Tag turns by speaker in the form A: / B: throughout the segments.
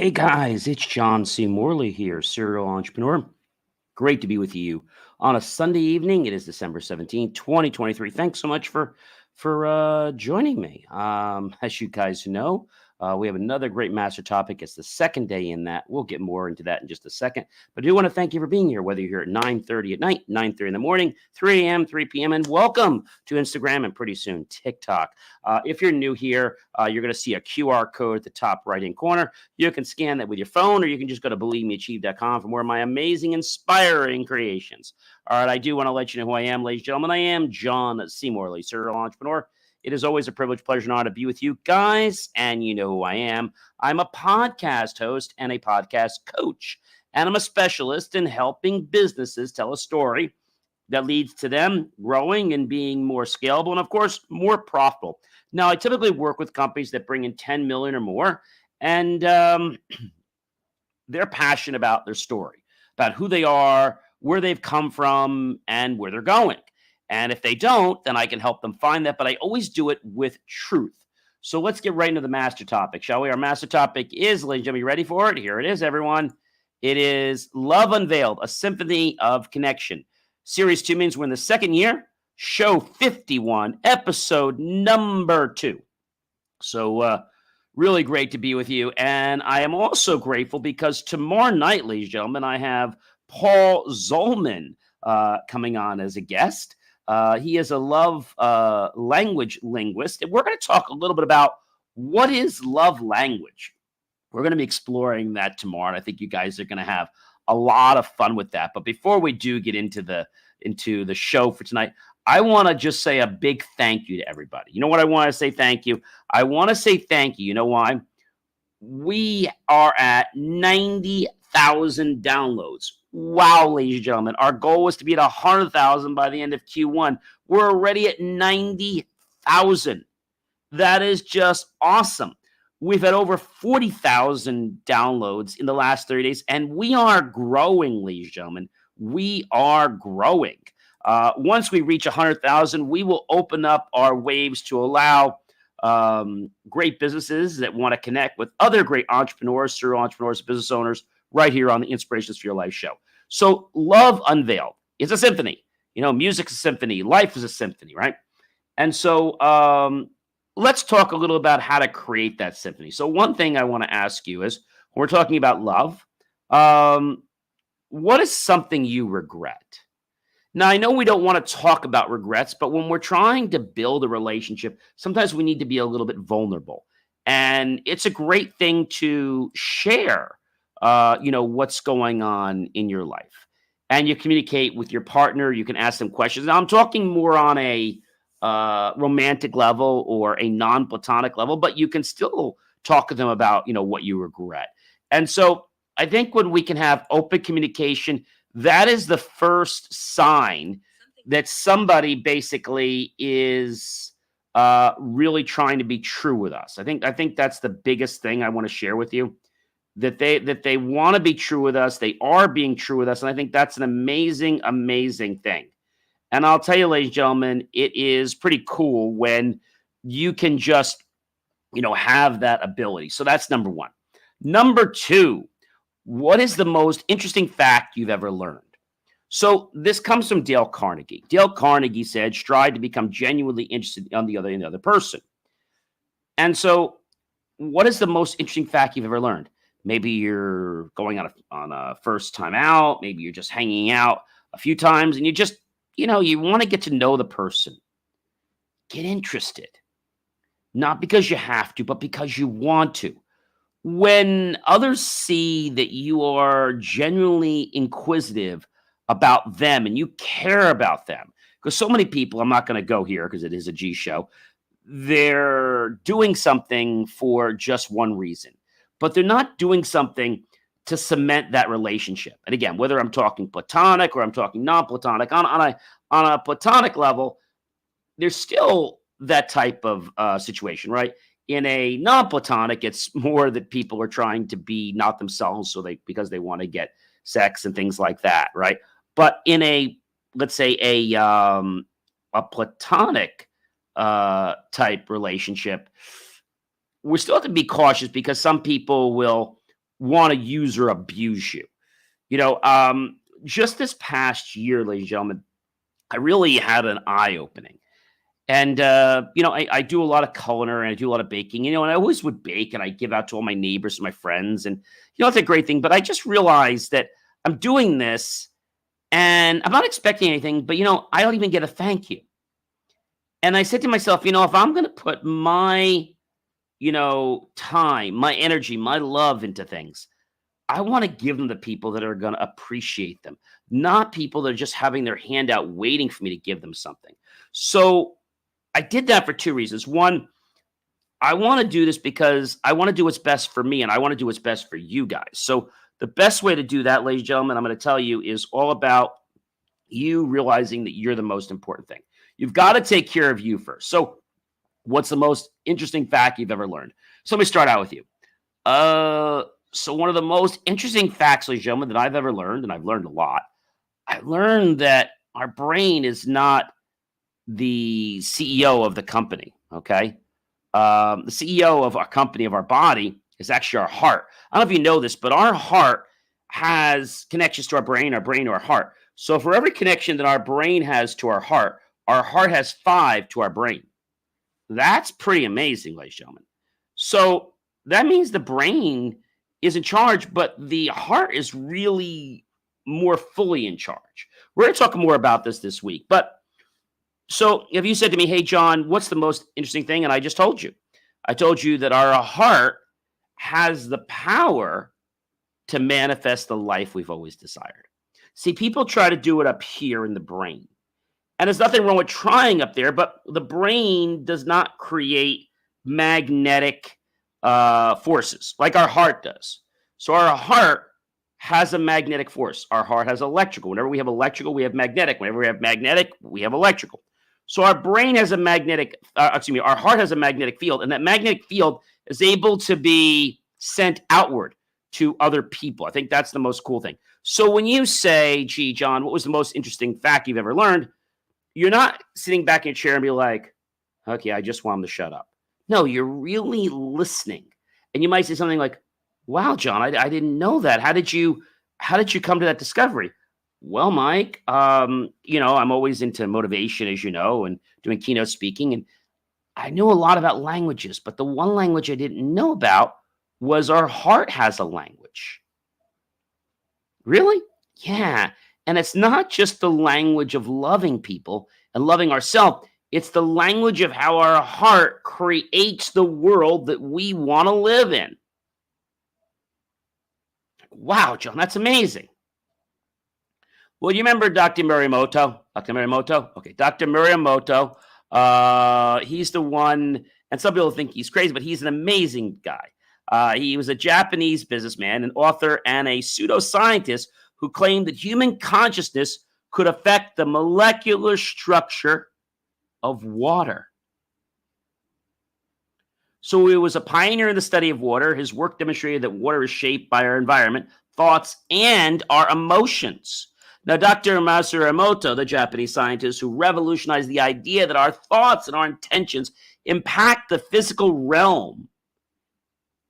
A: Hey guys, it's John C. Morley here, serial entrepreneur. Great to be with you on a Sunday evening. It is December 17th, 2023. Thanks so much for joining me. As you guys know, we have another great master topic. It's the second day in that. We'll get more into that in just a second. But I do want to thank you for being here, whether you're here at 9:30 at night, 9:30 in the morning, 3 a.m., 3 p.m., and welcome to Instagram and pretty soon TikTok. If you're new here, you're going to see a QR code at the top right-hand corner. You can scan that with your phone, or you can just go to believemeachieve.com for more of my amazing, inspiring creations. All right, I do want to let you know who I am, ladies and gentlemen. I am John C. Morley, serial entrepreneur. It is always a privilege, pleasure, and honor to be with you guys, and you know who I am. I'm a podcast host and a podcast coach, and I'm a specialist in helping businesses tell a story that leads to them growing and being more scalable and, of course, more profitable. Now, I typically work with companies that bring in 10 million or more, and they're passionate about their story, about who they are, where they've come from, and where they're going. And if they don't, then I can help them find that, but I always do it with truth. So let's get right into the master topic, shall we? Our master topic is, ladies and gentlemen, you ready for it? Here it is, everyone. It is Love Unveiled, a Symphony of Connection. Series 2 means we're in the second year, show 51, episode number 2. So really great to be with you. And I am also grateful because tomorrow night, ladies and gentlemen, I have Paul Zolman coming on as a guest. He is a love language linguist. And we're going to talk a little bit about what is love language. We're going to be exploring that tomorrow. And I think you guys are going to have a lot of fun with that. But before we do get into the show for tonight, I want to just say a big thank you to everybody. You know what I want to say thank you? I want to say thank you. You know why? We are at 90,000 downloads. Wow, ladies and gentlemen. Our goal was to be at 100,000 by the end of Q1. We're already at 90,000. That is just awesome. We've had over 40,000 downloads in the last 30 days, and we are growing, ladies and gentlemen. We are growing. Once we reach 100,000, we will open up our waves to allow great businesses that want to connect with other great entrepreneurs, serial entrepreneurs, business owners, right here on the Inspirations for Your Life show. So Love Unveiled is a symphony. You know, music's a symphony. Life is a symphony, right? And so let's talk a little about how to create that symphony. So one thing I want to ask you is, when we're talking about love, what is something you regret? Now, I know we don't want to talk about regrets, but when we're trying to build a relationship, sometimes we need to be a little bit vulnerable. And it's a great thing to share, what's going on in your life. And you communicate with your partner. You can ask them questions. Now, I'm talking more on a romantic level or a non-platonic level, but you can still talk to them about, what you regret. And so I think when we can have open communication, that is the first sign that somebody basically is really trying to be true with us. I think that's the biggest thing I want to share with you, that they want to be true with us. They are being true with us. And I think that's an amazing, amazing thing. And I'll tell you, ladies and gentlemen, it is pretty cool when you can just, have that ability. So that's number one. Number two, what is the most interesting fact you've ever learned? So this comes from Dale Carnegie. Dale Carnegie said, strive to become genuinely interested in the other person. And so what is the most interesting fact you've ever learned? Maybe you're going on a first time out. Maybe you're just hanging out a few times and you just, you want to get to know the person. Get interested. Not because you have to, but because you want to. When others see that you are genuinely inquisitive about them and you care about them, because so many people, I'm not going to go here because it is a G show, they're doing something for just one reason, but they're not doing something to cement that relationship. And again, whether I'm talking platonic or I'm talking non-platonic, on a platonic level, there's still that type of situation, right? In a non-platonic, it's more that people are trying to be not themselves, because they want to get sex and things like that, right? But in let's say a platonic type relationship, we still have to be cautious because some people will want to use or abuse you. You know, just this past year, ladies and gentlemen, I really had an eye opening. And, I do a lot of culinary and I do a lot of baking, and I always would bake and I give out to all my neighbors and my friends. And, it's a great thing. But I just realized that I'm doing this and I'm not expecting anything, but, I don't even get a thank you. And I said to myself, if I'm going to put my, time, my energy, my love into things, I want to give them to people that are going to appreciate them, not people that are just having their hand out waiting for me to give them something. So I did that for two reasons. One, I want to do this because I want to do what's best for me and I want to do what's best for you guys. So the best way to do that, ladies and gentlemen, I'm going to tell you is all about you realizing that you're the most important thing. You've got to take care of you first. So what's the most interesting fact you've ever learned? So let me start out with you. So one of the most interesting facts, ladies and gentlemen, that I've ever learned, and I've learned a lot, I learned that our brain is not the CEO of the company, okay? The CEO of our company, of our body, is actually our heart. I don't know if you know this, but our heart has connections to our brain to our heart. So for every connection that our brain has to our heart has 5 to our brain. That's pretty amazing, ladies and gentlemen. So that means the brain is in charge, but the heart is really more fully in charge. We're going to talk more about this week. But so if you said to me, hey, John, what's the most interesting thing? And I just told you. I told you that our heart has the power to manifest the life we've always desired. See, people try to do it up here in the brain. And there's nothing wrong with trying up there, but the brain does not create magnetic forces like our heart does. So our heart has a magnetic force. Our heart has electrical. Whenever we have electrical, we have magnetic. Whenever we have magnetic, we have electrical. So our brain has a magnetic, our heart has a magnetic field, and that magnetic field is able to be sent outward to other people. I think that's the most cool thing. So when you say, gee, John, what was the most interesting fact you've ever learned? You're not sitting back in your chair and be like, okay, I just want him to shut up. No, you're really listening. And you might say something like, wow, John, I didn't know that. How did you come to that discovery? Well, Mike, I'm always into motivation, as you know, and doing keynote speaking. And I knew a lot about languages, but the one language I didn't know about was our heart has a language. Really? Yeah. And it's not just the language of loving people and loving ourselves. It's the language of how our heart creates the world that we want to live in. Wow, John, that's amazing. Well, you remember Dr. Morimoto? Dr. Morimoto? Okay, Dr. Morimoto. He's the one, and some people think he's crazy, but he's an amazing guy. He was a Japanese businessman, an author, and a pseudoscientist who claimed that human consciousness could affect the molecular structure of water. So he was a pioneer in the study of water. His work demonstrated that water is shaped by our environment, thoughts, and our emotions. Now, Dr. Matsumoto, the Japanese scientist who revolutionized the idea that our thoughts and our intentions impact the physical realm,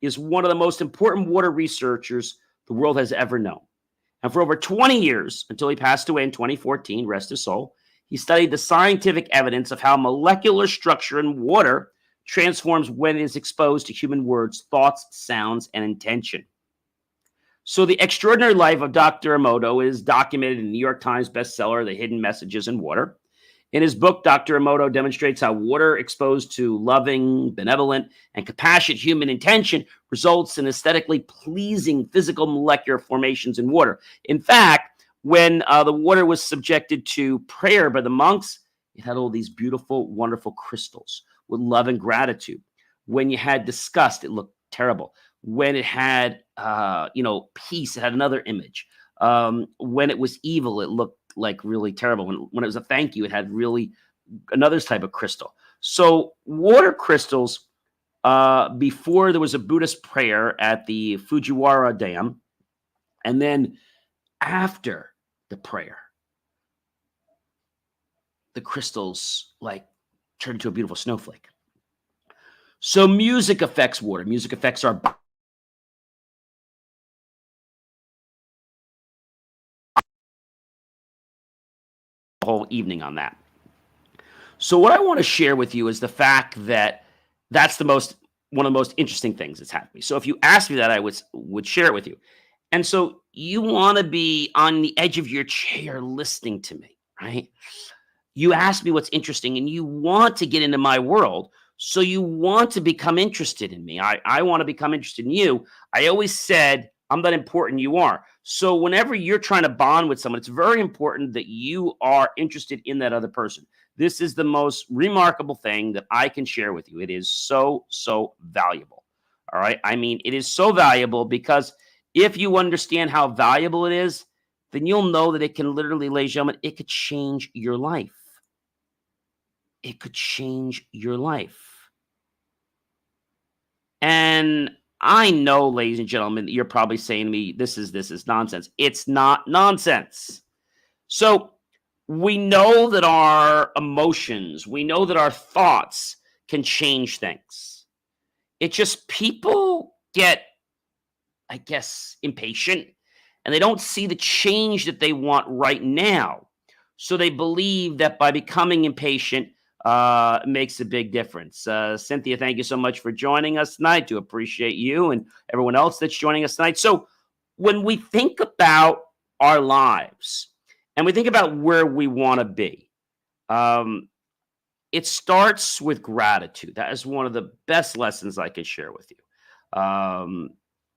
A: is one of the most important water researchers the world has ever known. And for over 20 years, until he passed away in 2014, rest his soul, he studied the scientific evidence of how molecular structure in water transforms when it is exposed to human words, thoughts, sounds, and intention. So the extraordinary life of Dr. Emoto is documented in the New York Times bestseller, The Hidden Messages in Water. In his book, Dr. Emoto demonstrates how water exposed to loving, benevolent, and compassionate human intention results in aesthetically pleasing physical molecular formations in water. In fact, when the water was subjected to prayer by the monks, it had all these beautiful, wonderful crystals with love and gratitude. When you had disgust, it looked terrible. When it had, peace, it had another image. When it was evil, it looked like really terrible. When it was a thank you, it had really another type of crystal. So water crystals, before there was a Buddhist prayer at the Fujiwara Dam, and then after the prayer, the crystals turn into a beautiful snowflake. So music affects water. Music affects our whole evening on that. So what I want to share with you is the fact that that's one of the most interesting things that's happened to me. So if you asked me that, I would share it with you. And so you want to be on the edge of your chair listening to me, right? You ask me what's interesting and you want to get into my world. So you want to become interested in me. I want to become interested in you. I always said, I'm that important, you are. So whenever you're trying to bond with someone, it's very important that you are interested in that other person. This is the most remarkable thing that I can share with you. It is so, so valuable. All right. I mean, it is so valuable because if you understand how valuable it is, then you'll know that it can literally, ladies and gentlemen, it could change your life. It could change your life. And I know, ladies and gentlemen, that you're probably saying to me, this is nonsense. It's not nonsense. So we know that our emotions, we know that our thoughts can change things. It's just people get, I guess, impatient and they don't see the change that they want right now. So they believe that by becoming impatient, makes a big difference. Cynthia, thank you so much for joining us tonight. Do appreciate you and everyone else that's joining us tonight. So when we think about our lives and we think about where we want to be, it starts with gratitude. That is one of the best lessons I could share with you.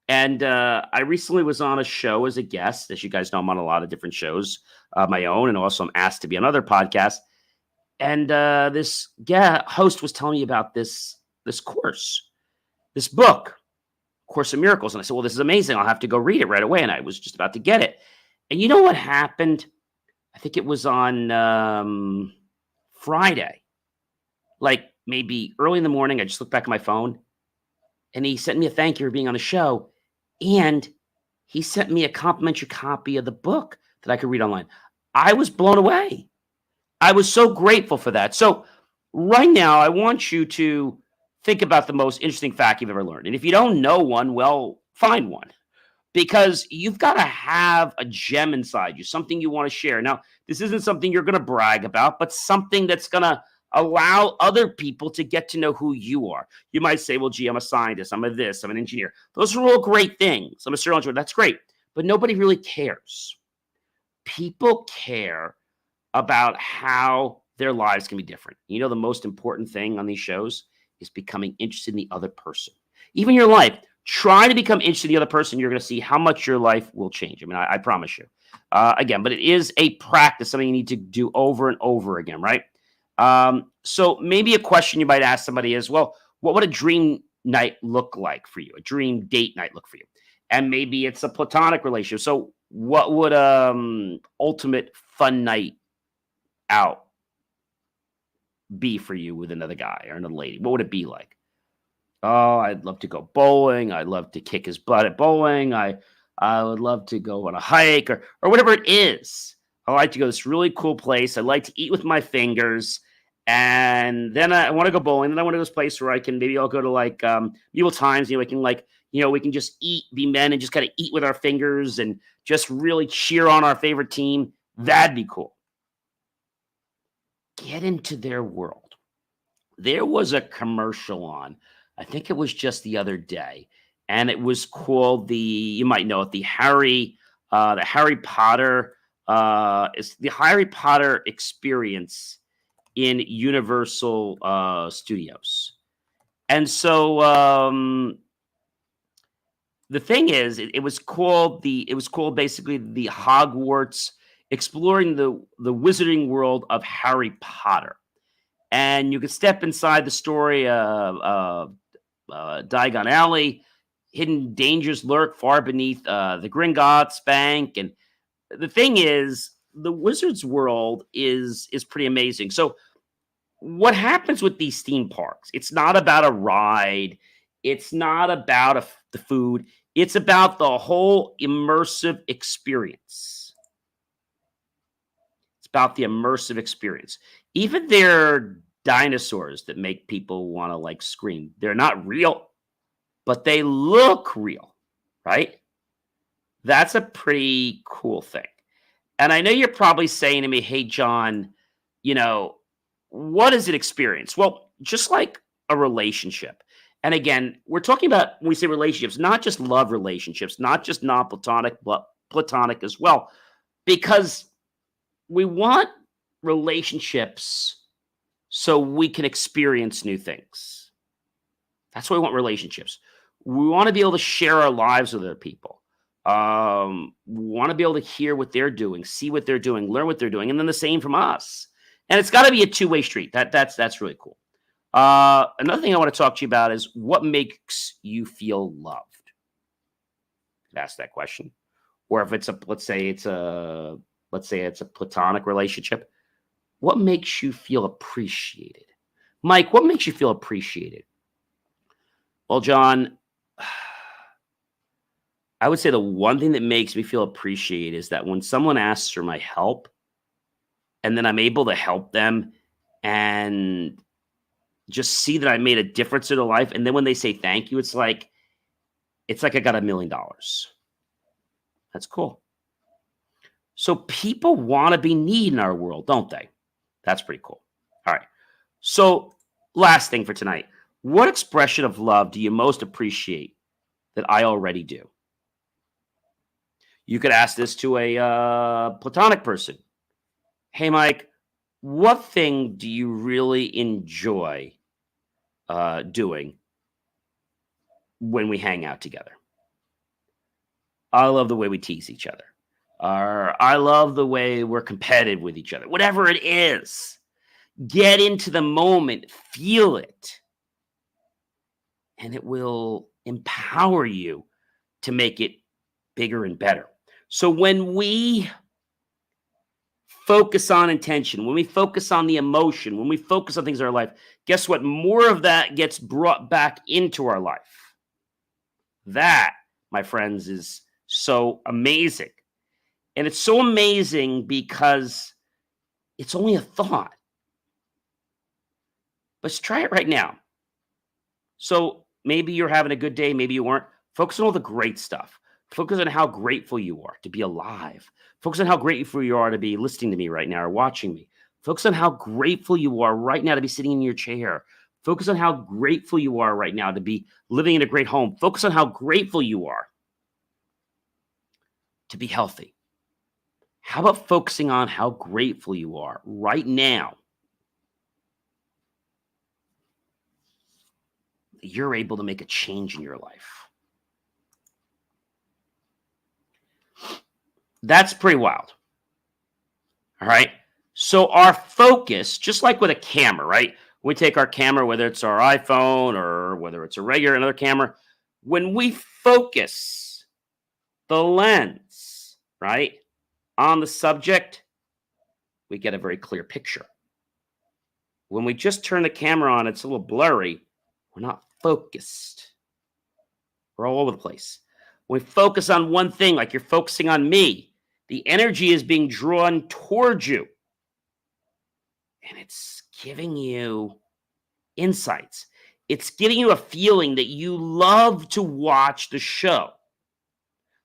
A: And I recently was on a show as a guest. As you guys know, I'm on a lot of different shows, my own, and also I'm asked to be on other podcasts. And this host was telling me about this course, this book, Course in Miracles. And I said, well, this is amazing. I'll have to go read it right away. And I was just about to get it. And you know what happened? I think it was on Friday, like maybe early in the morning. I just looked back at my phone and he sent me a thank you for being on the show. And he sent me a complimentary copy of the book that I could read online. I was blown away. I was so grateful for that. So right now, I want you to think about the most interesting fact you've ever learned. And if you don't know one, well, find one. Because you've got to have a gem inside you, something you want to share. Now, this isn't something you're going to brag about, but something that's going to allow other people to get to know who you are. You might say, well, gee, I'm a scientist, I'm an engineer. Those are all great things. I'm a serial entrepreneur. That's great. But nobody really cares. People care about how their lives can be different. You know, the most important thing on these shows is becoming interested in the other person. Even your life, try to become interested in the other person. You're going to see how much your life will change. I mean, I promise you. Again, but it is a practice, something you need to do over and over again, right? So maybe a question you might ask somebody is, well, what would a dream night look like for you? A dream date night look for you? And maybe it's a platonic relationship. So what would ultimate fun night out be for you with another guy or another lady? What would it be like? Oh, I'd love to go bowling. I'd love to kick his butt at bowling. I would love to go on a hike or whatever it is. I like to go to this really cool place. I like to eat with my fingers. And then I want to go bowling. Then I want to go to this place where maybe I'll go to like medieval times. We can just eat, be men and just kind of eat with our fingers and just really cheer on our favorite team. That'd be cool. Get into their world. There was a commercial on, I think it was just the other day, and it was called you might know it, the Harry Potter, it's the Harry Potter experience in Universal Studios. And so the thing is, it was called basically the Hogwarts, exploring the wizarding world of Harry Potter. And you could step inside the story of Diagon Alley. Hidden dangers lurk far beneath the Gringotts Bank. And the thing is, the wizard's world is pretty amazing. So what happens with these theme parks? It's not about a ride. It's not about the food. It's about the whole immersive experience. About the immersive experience. Even their dinosaurs that make people want to like scream. They're not real, but they look real, right? That's a pretty cool thing. And I know you're probably saying to me, hey, John, you know, what is an experience? Well, just like a relationship. And again, we're talking about when we say relationships, not just love relationships, not just non platonic, but platonic as well, because we want relationships so we can experience new things. That's why we want relationships. We want to be able to share our lives with other people. We want to be able to hear what they're doing, see what they're doing, learn what they're doing, and then the same from us. And it's got to be a two-way street. That's really cool. Another thing I want to talk to you about is what makes you feel loved. Ask that question. Or if it's a let's say it's a platonic relationship, what makes you feel appreciated? Mike, what makes you feel appreciated? Well, John, I would say the one thing that makes me feel appreciated is that when someone asks for my help and then I'm able to help them and just see that I made a difference in their life. And then when they say thank you, it's like I got $1 million. That's cool. So people want to be needed in our world, don't they? That's pretty cool. All right. So last thing for tonight, what expression of love do you most appreciate that I already do? You could ask this to a platonic person. Hey, Mike, what thing do you really enjoy doing when we hang out together? I love the way we tease each other. Or I love the way we're competitive with each other. Whatever it is, get into the moment, feel it, and it will empower you to make it bigger and better. So when we focus on intention, when we focus on the emotion, when we focus on things in our life, guess what? More of that gets brought back into our life. That, my friends, is so amazing. And it's so amazing because it's only a thought. Let's try it right now. So maybe you're having a good day, maybe you weren't. Focus on all the great stuff. Focus on how grateful you are to be alive. Focus on how grateful you are to be listening to me right now or watching me. Focus on how grateful you are right now to be sitting in your chair. Focus on how grateful you are right now to be living in a great home. Focus on how grateful you are to be healthy. How about focusing on how grateful you are right now that you're able to make a change in your life? That's pretty wild. All right. So our focus, just like with a camera, right? We take our camera, whether it's our iPhone or whether it's a regular another camera, when we focus the lens, right, on the subject, we get a very clear picture. When we just turn the camera on, it's a little blurry. We're not focused. We're all over the place. When we focus on one thing, like you're focusing on me, the energy is being drawn towards you. And it's giving you insights. It's giving you a feeling that you love to watch the show.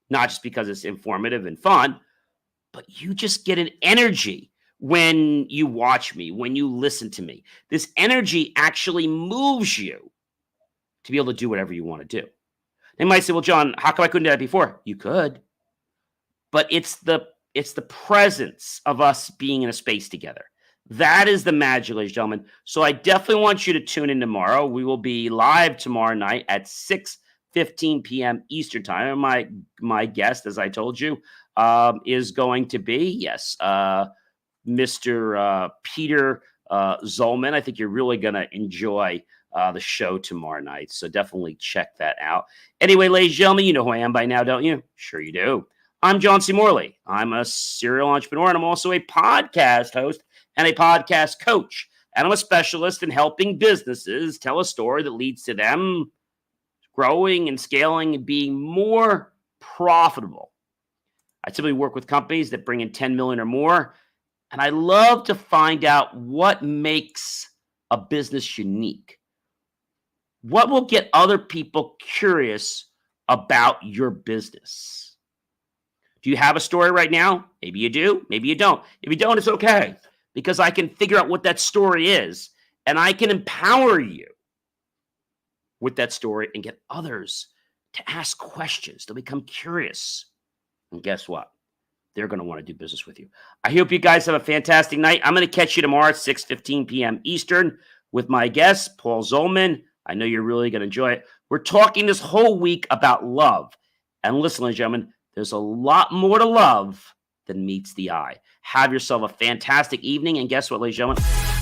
A: Not just because it's informative and fun, but you just get an energy when you watch me, when you listen to me. This energy actually moves you to be able to do whatever you want to do. They might say, well, John, how come I couldn't do that before? You could. But it's the presence of us being in a space together. That is the magic, ladies and gentlemen. So I definitely want you to tune in tomorrow. We will be live tomorrow night at 6:15 p.m. Eastern time. And my guest, as I told you, is going to be, yes, Mr. Peter Zollman. I think you're really going to enjoy the show tomorrow night. So definitely check that out. Anyway, ladies and gentlemen, you know who I am by now, don't you? Sure you do. I'm John C. Morley. I'm a serial entrepreneur, and I'm also a podcast host and a podcast coach. And I'm a specialist in helping businesses tell a story that leads to them growing and scaling and being more profitable. I typically work with companies that bring in 10 million or more, and I love to find out what makes a business unique. What will get other people curious about your business? Do you have a story right now? Maybe you do. Maybe you don't. If you don't, it's okay, because I can figure out what that story is, and I can empower you with that story and get others to ask questions. They'll become curious. And guess what? They're going to want to do business with you. I hope you guys have a fantastic night. I'm going to catch you tomorrow at 6:15 p.m. Eastern with my guest, Paul Zolman. I know you're really going to enjoy it. We're talking this whole week about love. And listen, ladies and gentlemen, there's a lot more to love than meets the eye. Have yourself a fantastic evening. And guess what, ladies and gentlemen?